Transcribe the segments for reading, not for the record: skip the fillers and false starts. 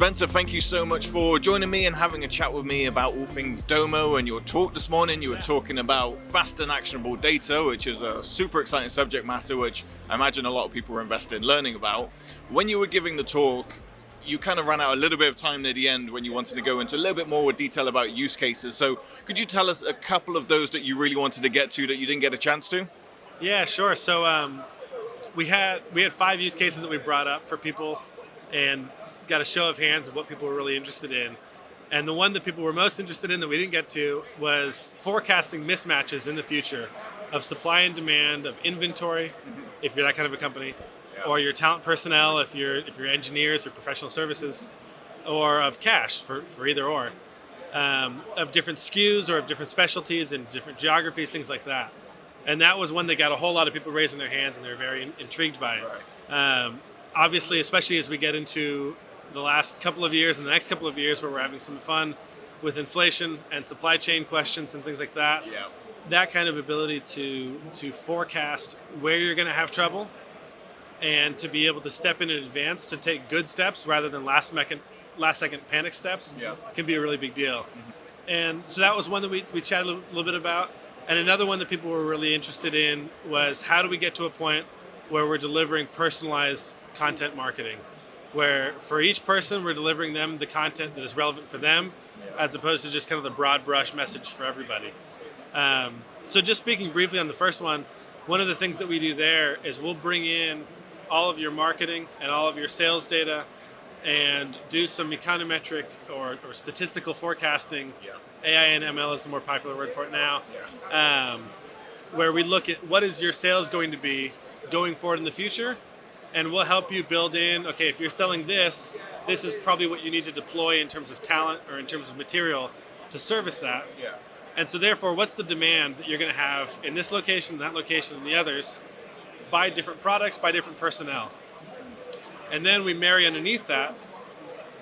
Spencer, thank you so much for joining me and having a chat with me about all things Domo. And your talk this morning, you were talking about fast and actionable data, which is a super exciting subject matter, which I imagine a lot of people are invested in learning about. When you were giving the talk, you kind of ran out a little bit of time near the end when you wanted to go into a little bit more detail about use cases. So could you tell us a couple of those that you really wanted to get to that you didn't get a chance to? Yeah, sure. So we had 5 use cases that we brought up for people, and got a show of hands of what people were really interested in. And the one that people were most interested in that we didn't get to was forecasting mismatches in the future of supply and demand, of inventory, if you're that kind of a company, or your talent personnel, if you're engineers or professional services, or of cash for either or, of different SKUs or of different specialties and different geographies, things like that. And that was one that got a whole lot of people raising their hands, and they were very intrigued by it. Obviously, especially as we get into the last couple of years and the next couple of years where we're having some fun with inflation and supply chain questions and things like that, that kind of ability to forecast where you're going to have trouble and to be able to step in advance to take good steps rather than last second panic steps can be a really big deal. And so that was one that we chatted a little bit about. And another one that people were really interested in was how do we get to a point where we're delivering personalized content marketing, where for each person we're delivering them the content that is relevant for them, as opposed to just kind of the broad brush message for everybody. So just speaking briefly on the first one of the things that we do there is we'll bring in all of your marketing and all of your sales data and do some econometric or statistical forecasting. AI and ML is the more popular word for it now, where we look at what is your sales going to be going forward in the future, and we'll help you build in, okay, if you're selling this is probably what you need to deploy in terms of talent or in terms of material to service that. And so therefore, what's the demand that you're going to have in this location, that location, and the others, by different products, by different personnel. And then we marry underneath that,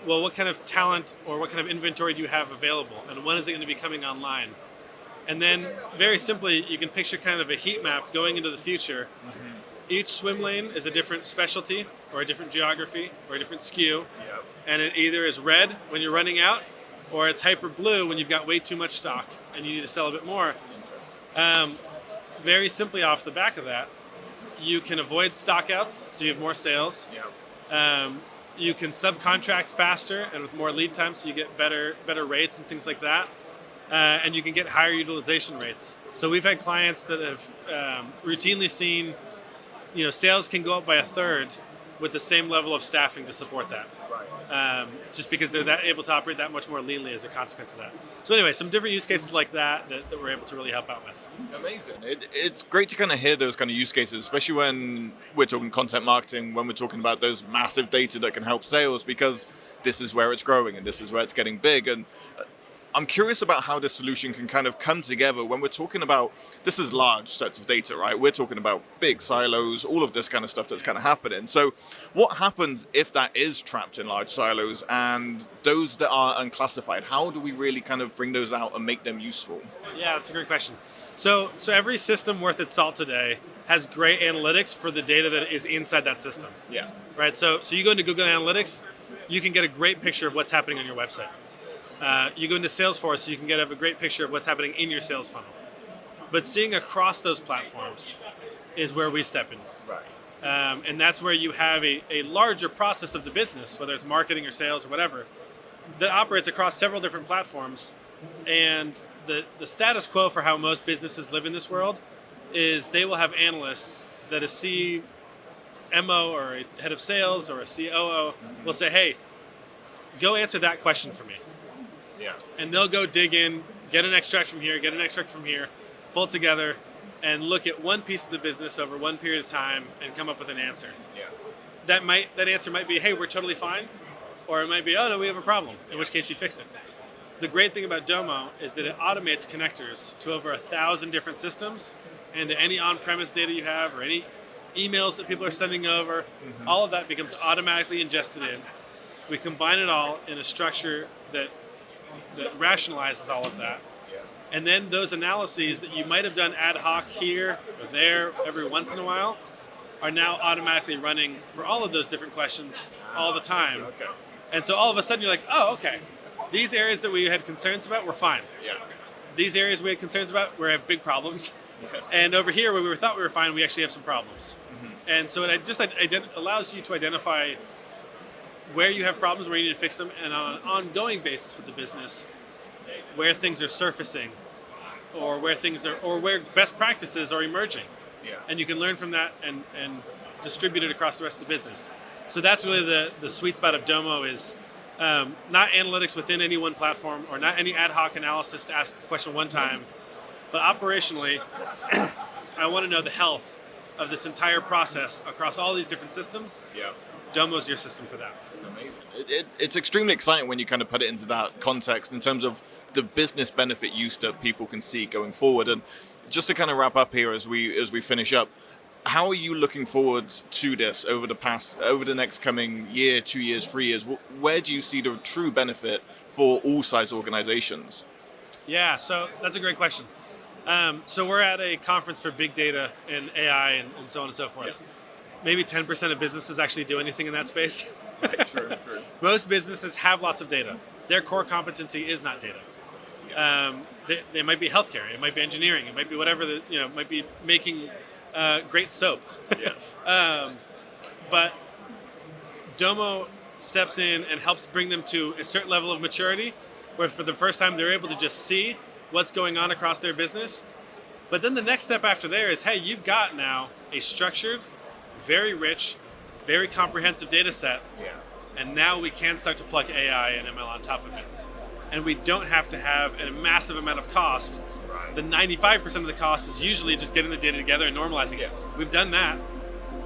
well, what kind of talent or what kind of inventory do you have available, and when is it going to be coming online? And then, very simply, you can picture kind of a heat map going into the future. Each swim lane is a different specialty or a different geography or a different SKU, and it either is red when you're running out, or it's hyper blue when you've got way too much stock and you need to sell a bit more. Very simply off the back of that, you can avoid stockouts, so you have more sales. You can subcontract faster and with more lead time, so you get better rates and things like that. And you can get higher utilization rates. So we've had clients that have routinely seen, sales can go up by a third with the same level of staffing to support that. Just because they're able to operate that much more leanly as a consequence of that. So anyway, some different use cases like that we're able to really help out with. Amazing. It's great to kind of hear those kind of use cases, especially when we're talking content marketing, when we're talking about those massive data that can help sales, because this is where it's growing and this is where it's getting big. And I'm curious about how this solution can kind of come together when we're talking about, this is large sets of data, right? We're talking about big silos, all of this kind of stuff that's kind of happening. So what happens if that is trapped in large silos and those that are unclassified? How do we really kind of bring those out and make them useful? Yeah, that's a great question. So every system worth its salt today has great analytics for the data that is inside that system. Right? So you go into Google Analytics, you can get a great picture of what's happening on your website. You go into Salesforce, you can have a great picture of what's happening in your sales funnel. But seeing across those platforms is where we step in. And that's where you have a larger process of the business, whether it's marketing or sales or whatever, that operates across several different platforms. And the status quo for how most businesses live in this world is they will have analysts that a CMO or a head of sales or a COO will say, hey, go answer that question for me. And they'll go dig in, get an extract from here, pull it together, and look at one piece of the business over one period of time and come up with an answer. That answer might be, hey, we're totally fine, or it might be, oh no, we have a problem, in which case you fix it. The great thing about Domo is that it automates connectors to over 1,000 different systems and to any on-premise data you have or any emails that people are sending over. All of that becomes automatically ingested in. We combine it all in a structure that rationalizes all of that. And then those analyses that you might have done ad hoc here or there every once in a while are now automatically running for all of those different questions all the time. And so all of a sudden you're like, oh, okay, these areas that we had concerns about, we're fine. Yeah. These areas we had concerns about, we have big problems. Yes. And over here, where we thought we were fine, we actually have some problems. And so it just allows you to identify where you have problems, where you need to fix them, and on an ongoing basis with the business, where things are surfacing, or where best practices are emerging. Yeah. And you can learn from that and distribute it across the rest of the business. So that's really the sweet spot of Domo is not analytics within any one platform or not any ad hoc analysis to ask a question one time, but operationally, I want to know the health of this entire process across all these different systems. Yeah. Domo's your system for that. Amazing. It's extremely exciting when you kind of put it into that context in terms of the business benefit use that people can see going forward. And just to kind of wrap up here as we finish up, how are you looking forward to this over the next coming year, 2 years, 3 years? Where do you see the true benefit for all size organizations? Yeah, so that's a great question. So we're at a conference for big data and AI and so on and so forth. Yeah. Maybe 10% of businesses actually do anything in that space. True. Most businesses have lots of data. Their core competency is not data. Yeah. They might be healthcare, it might be engineering, it might be whatever, might be making great soap. Yeah. But Domo steps in and helps bring them to a certain level of maturity where for the first time they're able to just see what's going on across their business. But then the next step after there is, hey, you've got now a structured, very rich, very comprehensive data set. Yeah. And now we can start to plug AI and ML on top of it. And we don't have to have a massive amount of cost. Right. The 95% of the cost is usually just getting the data together and normalizing it. We've done that.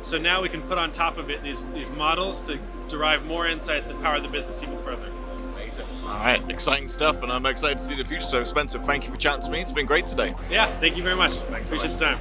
So now we can put on top of it these models to derive more insights and power the business even further. Amazing. All right, exciting stuff, and I'm excited to see the future. So, Spencer, thank you for chatting to me. It's been great today. Yeah, thank you very much. Thanks Appreciate the time.